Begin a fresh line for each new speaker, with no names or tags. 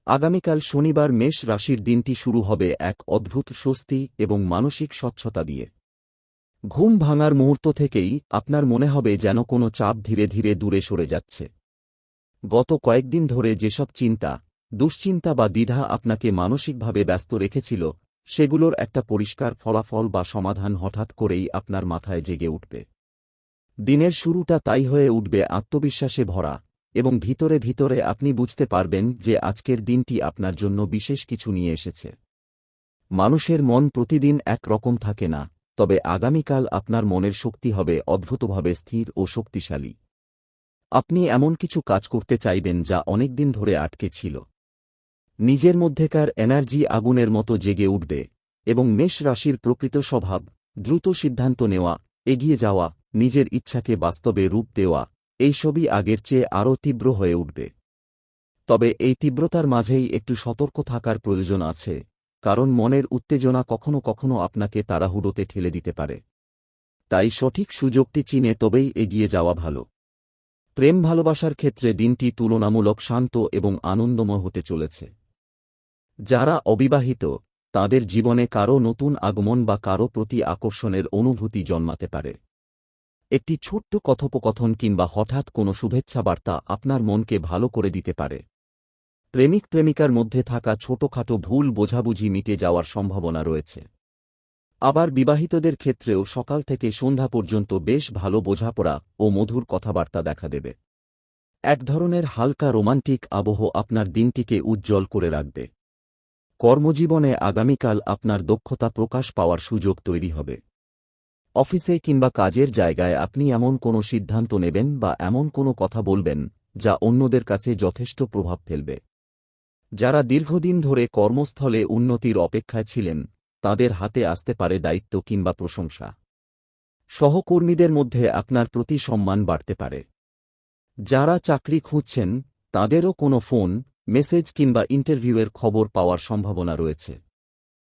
আগামীকাল শনিবার মেষ রাশির দিনটি শুরু হবে এক অদ্ভুত স্বস্তি এবং মানসিক স্বচ্ছতা দিয়ে। ঘুম ভাঙার মুহূর্ত থেকেই আপনার মনে হবে যেন কোনো চাপ ধীরে ধীরে দূরে সরে যাচ্ছে। গত কয়েকদিন ধরে যেসব চিন্তা, দুশ্চিন্তা বা দ্বিধা আপনাকে মানসিকভাবে ব্যস্ত রেখেছিল, সেগুলোর একটা পরিষ্কার ফলাফল বা সমাধান হঠাৎ করেই আপনার মাথায় জেগে উঠবে। দিনের শুরুটা তাই হয়ে উঠবে আত্মবিশ্বাসে ভরা, এবং ভিতরে ভিতরে আপনি বুঝতে পারবেন যে আজকের দিনটি আপনার জন্য বিশেষ কিছু নিয়ে এসেছে। মানুষের মন প্রতিদিন এক রকম থাকে না, তবে আগামীকাল আপনার মনের শক্তি হবে অদ্ভুতভাবে স্থির ও শক্তিশালী। আপনি এমন কিছু কাজ করতে চাইবেন যা অনেকদিন ধরে আটকে ছিল। নিজের মধ্যেকার এনার্জি আগুনের মতো জেগে উঠবে, এবং মেষ রাশির প্রকৃত স্বভাব, দ্রুত সিদ্ধান্ত নেওয়া, এগিয়ে যাওয়া, নিজের ইচ্ছাকে বাস্তবে রূপ দেওয়া, এইসবই আগের চেয়ে আরও তীব্র হয়ে উঠবে। তবে এই তীব্রতার মাঝেই একটু সতর্ক থাকার প্রয়োজন আছে, কারণ মনের উত্তেজনা কখনো কখনো আপনাকে তাড়াহুড়োতে ঠেলে দিতে পারে। তাই সঠিক সুযোগটি চিনে তবেই এগিয়ে যাওয়া ভালো। প্রেম ভালোবাসার ক্ষেত্রে দিনটি তুলনামূলক শান্ত এবং আনন্দময় হতে চলেছে। যারা অবিবাহিত, তাদের জীবনে কারও নতুন আগমন বা কারও প্রতি আকর্ষণের অনুভূতি জন্মাতে পারে। একটি ছোট্ট কথোপকথন কিংবা হঠাৎ কোনো শুভেচ্ছা বার্তা আপনার মনকে ভালো করে দিতে পারে। প্রেমিক প্রেমিকার মধ্যে থাকা ছোটখাটো ভুল বোঝাবুঝি মিটে যাওয়ার সম্ভাবনা রয়েছে। আবার বিবাহিতদের ক্ষেত্রেও সকাল থেকে সন্ধ্যা পর্যন্ত বেশ ভালো বোঝাপড়া ও মধুর কথাবার্তা দেখা দেবে। এক ধরনের হালকা রোমান্টিক আবহ আপনার দিনটিকে উজ্জ্বল করে রাখবে। কর্মজীবনে আগামীকাল আপনার দক্ষতা প্রকাশ পাওয়ার সুযোগ তৈরি হবে। অফিসে কিংবা কাজের জায়গায় আপনি এমন কোনো সিদ্ধান্ত নেবেন বা এমন কোনো কথা বলবেন যা অন্যদের কাছে যথেষ্ট প্রভাব ফেলবে। যারা দীর্ঘদিন ধরে কর্মস্থলে উন্নতির অপেক্ষায় ছিলেন, তাদের হাতে আসতে পারে দায়িত্ব কিংবা প্রশংসা। সহকর্মীদের মধ্যে আপনার প্রতি সম্মান বাড়তে পারে। যারা চাকরি খুঁজছেন, তাদেরও কোনো ফোন, মেসেজ কিংবা ইন্টারভিউয়ের খবর পাওয়ার সম্ভাবনা রয়েছে।